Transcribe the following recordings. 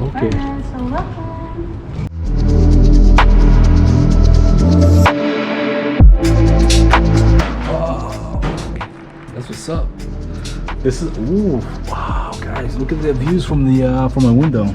Okay. Alright, so welcome. Oh, that's what's up. This is ooh, wow, guys! Look at the views from my window.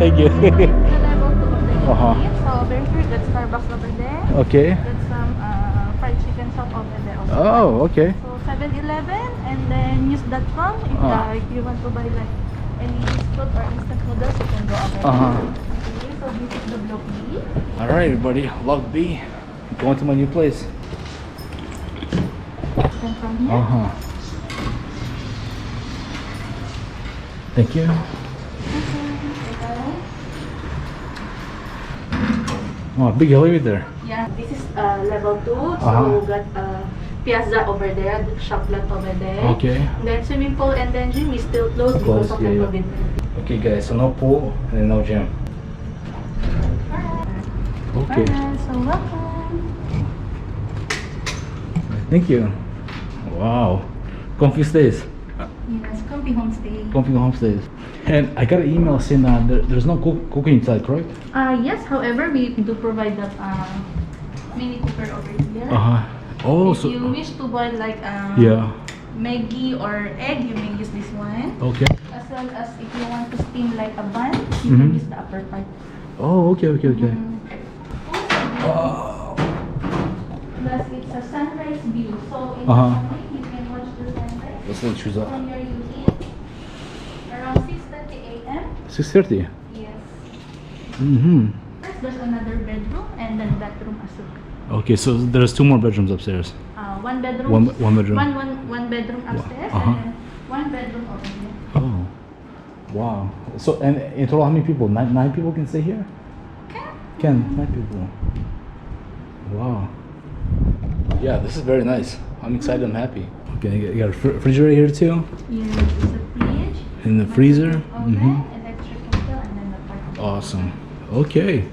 Thank you. The level 2 of the Uh-huh. unit. So over here, that's Starbucks over there. Okay. That's some fried chicken shop over there also. Oh, okay. So 7-Eleven and then use.com if you want to buy like any biscuit or instant noodles, you can go over there. Okay, so this is the block B. All right, everybody. Log B. Going to my new place. Then from here, Thank you. Oh, big elevator. yeah, this is level 2. So Uh-huh. got piazza over there, the shop lot over there. Okay. And then swimming pool and then gym is still closed because Closed, of the yeah, yeah. COVID. Okay, guys. So no pool and no gym. Okay. Alright, so welcome. Thank you. Wow. Comfy stays. Yes, comfy homestay. Comfy homestays. And I got an email saying there's no cooking inside, correct? Yes, however, we do provide that mini cooker over here. Oh, If so you wish to boil like yeah. Maggi or egg, you may use this one. Okay. As well as if you want to steam like a bun, you can use the upper part. Oh, okay. Also, plus it's a sunrise view, so in the Uh-huh. morning you can watch the sunrise Let's not choose that. from your unit around 6:30 a.m. 6:30. Yes. Mm-hmm. There's another bedroom and then bathroom as well. Okay, so there's 2 more bedrooms upstairs. One bedroom. One bedroom. One bedroom upstairs Uh-huh. and then one bedroom over here. Oh, wow. So and in total, how many people? Nine people can stay here. Can 9 people? Wow. Yeah, this is very nice. I'm excited. I'm happy. Okay, you got a refrigerator here too, Yeah, it's a fridge. in the freezer. Oven, electric kettle, and then the party. Awesome. Okay.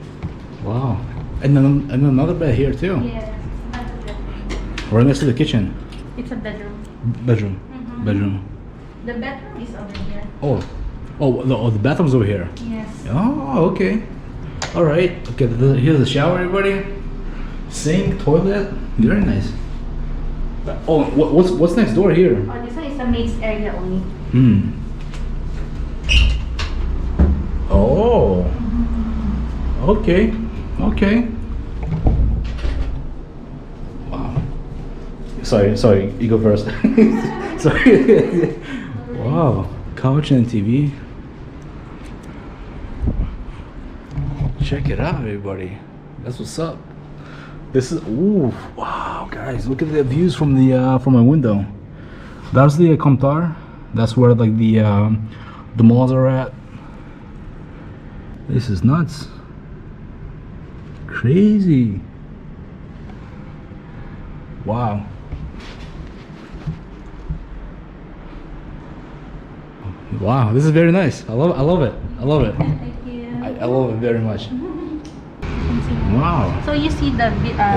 Wow. And then another bed here too. Yes, it's not a bedroom. Right next to the kitchen. It's a bedroom. Bedroom. Mhm. Bedroom. The bedroom is over here. Oh, the bathroom's over here. Yes. Oh, okay. All right. Okay, here's the shower, everybody. Sink, toilet. Very nice. Oh, what's next door here? Oh, this one is a maid's area only. Oh. Okay. Wow. Sorry. You go first. Sorry. Wow. Couch and TV. Check it out, everybody. That's what's up. This is ooh, wow, guys! Look at the views from my window. That's the Qatar. That's where like the malls are at. This is nuts. Crazy. Wow. Wow, this is very nice. I love it. Thank you. I love it very much. Wow. So you see the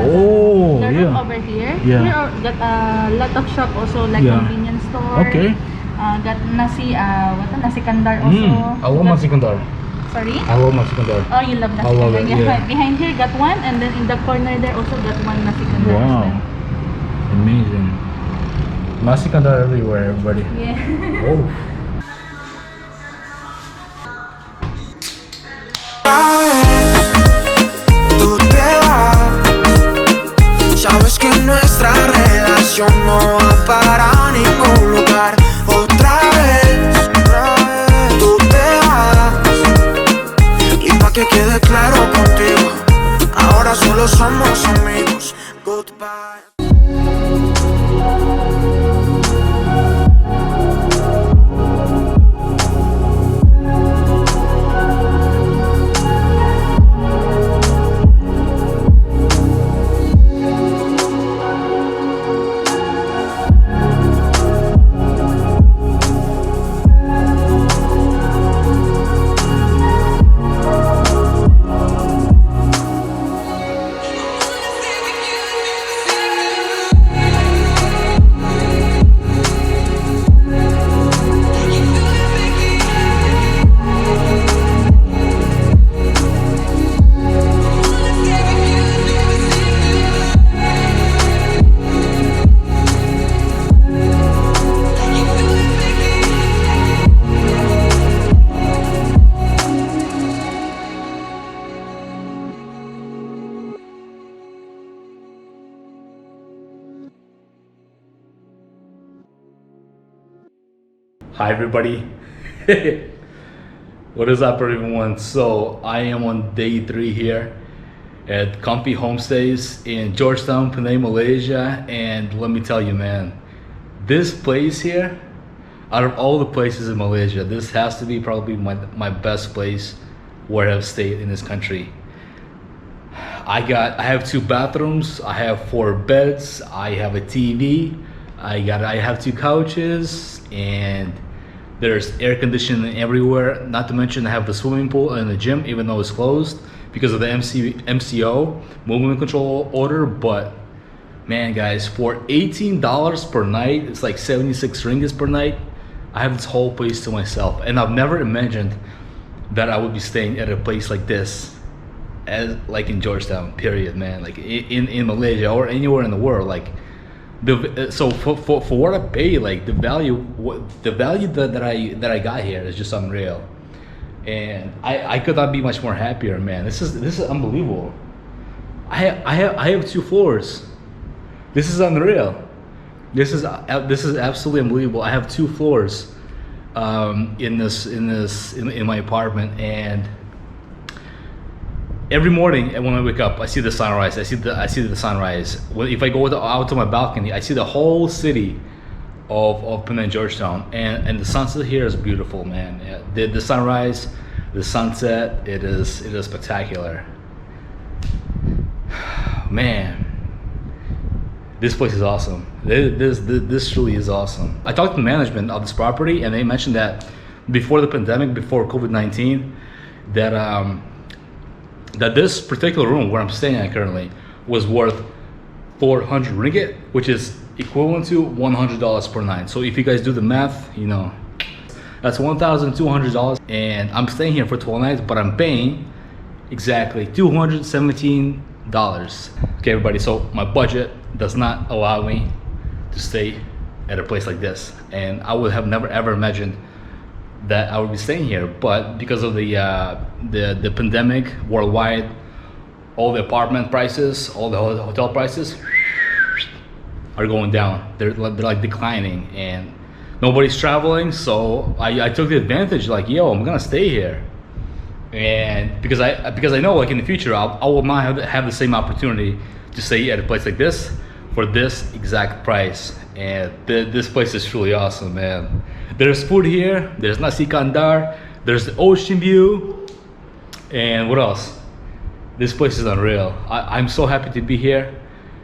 Oh, the room yeah. over here. Yeah. Here are got a lot of shop also like Yeah. convenience store. Okay. Got nasi kandar also. I love nasi kandar. Sorry. I love nasi kandar. Oh, you love nasi I love kandar. it, yeah. Behind here got one, and then in the corner there also got one nasi kandar. Wow. as well. Amazing. Nasi kandar everywhere, everybody. Yeah. Oh. Tú te vas, sabes que nuestra relación no va para ningún lugar. Otra vez, tú te vas, y pa' que quede claro contigo, ahora solo somos amigos. Goodbye. Hi everybody. What is up everyone? So I am on day 3 here at Comfy Homestays in Georgetown, Penang, Malaysia, and let me tell you, man, this place here, out of all the places in Malaysia, this has to be probably my best place where I've stayed in this country. I have 2 bathrooms, I have 4 beds, I have a TV, I have 2 couches, and there's air conditioning everywhere. Not to mention I have the swimming pool and the gym, even though it's closed because of the MCO, movement control order. But man, guys, for $18 per night, it's like 76 ringgit per night, I have this whole place to myself. And I've never imagined that I would be staying at a place like this, as like in Georgetown, period, man. Like in Malaysia or anywhere in the world. Like so for what I pay, like the value that I got here is just unreal, and I could not be much more happier, man. This is unbelievable. I have 2 floors. This is unreal. This is absolutely unbelievable. I have 2 floors in my apartment, and every morning when I wake up, I see the sunrise. I see the sunrise. If I go out to my balcony, I see the whole city of Penang, Georgetown, and the sunset here is beautiful, man. The sunrise, the sunset, it is spectacular. Man, this place is awesome. This truly is awesome. I talked to the management of this property, and they mentioned that before the pandemic, before COVID-19, that this particular room where I'm staying at currently was worth 400 ringgit, which is equivalent to $100 per night. So if you guys do the math, you know, that's $1,200, and I'm staying here for 12 nights, but I'm paying exactly $217. Okay, everybody, so my budget does not allow me to stay at a place like this, and I would have never ever imagined that I would be staying here. But because of the pandemic worldwide, all the apartment prices, all the hotel prices are going down. They're like declining, and nobody's traveling. So I took the advantage, like, yo, I'm gonna stay here, and because I know, like, in the future I will not have the same opportunity to stay at a place like this for this exact price. And this place is truly awesome, man. There's food here, there's nasi kandar, there's the ocean view, and what else? This place is unreal. I'm so happy to be here.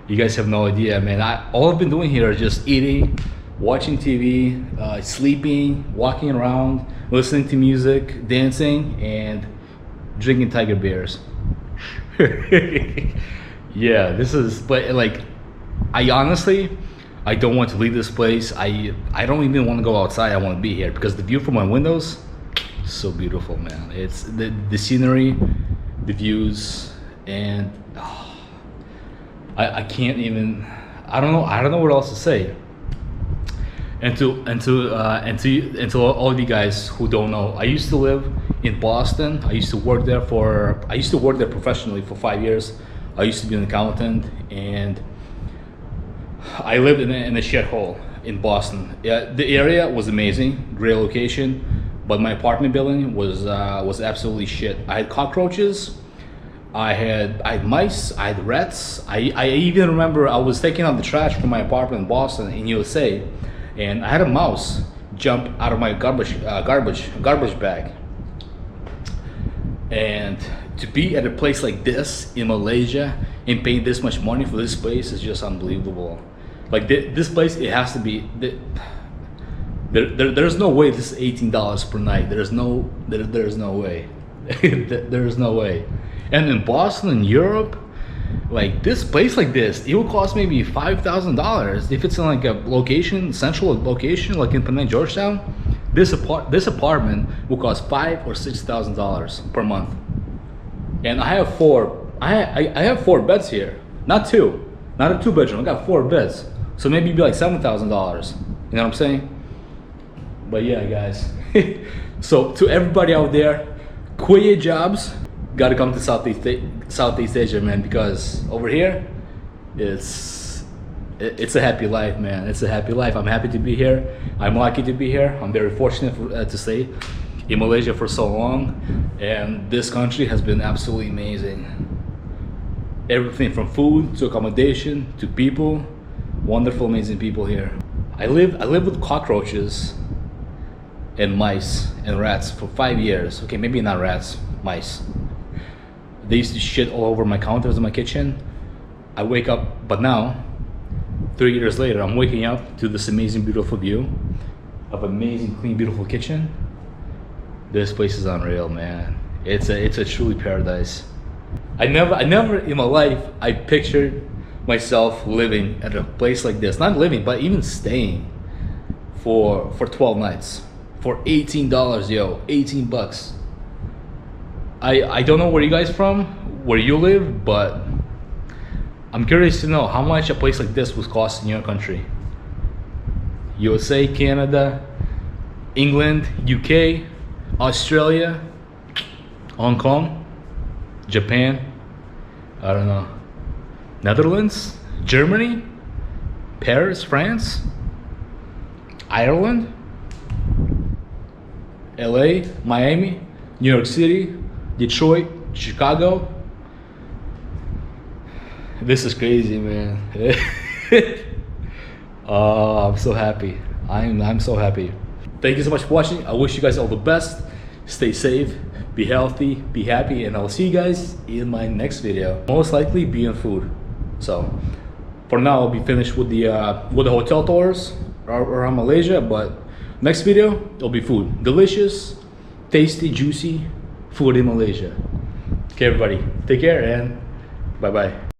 You guys have no idea, man. All I've been doing here is just eating, watching TV, sleeping, walking around, listening to music, dancing, and drinking tiger beers. Yeah, but like, I honestly, I don't want to leave this place. I don't even want to go outside. I want to be here because the view from my windows is so beautiful, man. It's the scenery, the views, and I can't even. I don't know what else to say. And to all of you guys who don't know, I used to live in Boston. I used to work there professionally for 5 years. I used to be an accountant, and I lived in a shithole in Boston. Yeah, the area was amazing, great location, but my apartment building was absolutely shit. I had cockroaches, I had mice, I had rats. I even remember I was taking out the trash from my apartment in Boston in USA, and I had a mouse jump out of my garbage bag. And to be at a place like this in Malaysia and paying this much money for this place is just unbelievable. Like this place, it has to be. There's no way this is $18 per night. There's no way. There's no way. And in Boston, in Europe, like this place like this, it will cost maybe $5,000 if it's in like a location, central location, like in Penang, Georgetown. This apartment will cost $5,000 or $6,000 per month. And I have 4 beds here, not 2, not a 2-bedroom. I got 4 beds. So maybe it'd be like $7,000. You know what I'm saying? But yeah, guys. So to everybody out there, quit your jobs. Gotta come to Southeast Asia, man, because over here it's it's a happy life, man. It's a happy life. I'm happy to be here. I'm lucky to be here. I'm very fortunate to stay in Malaysia for so long, and this country has been absolutely amazing. Everything from food to accommodation to people, wonderful, amazing people here. I live with cockroaches and mice and rats for 5 years. Okay, maybe not rats, mice. They used to shit all over my counters in my kitchen. I wake up, but now, 3 years later, I'm waking up to this amazing, beautiful view of amazing, clean, beautiful kitchen. This place is unreal, man. It's a truly paradise. I never in my life I pictured myself living at a place like this. Not living, but even staying for 12 nights for $18, yo, 18 bucks. I don't know where you guys from, where you live, but I'm curious to know how much a place like this would cost in your country. USA, Canada, England, UK, Australia, Hong Kong, Japan, I don't know, Netherlands, Germany, Paris, France, Ireland, LA, Miami, New York City, Detroit, Chicago. This is crazy, man. Oh, I'm so happy. I'm so happy. Thank you so much for watching. I wish you guys all the best. Stay safe, be healthy, be happy, and I'll see you guys in my next video. Most likely be on food. So for now, I'll be finished with the hotel tours around Malaysia, but next video it'll be food. Delicious, tasty, juicy food in Malaysia. Okay, everybody, take care and bye bye.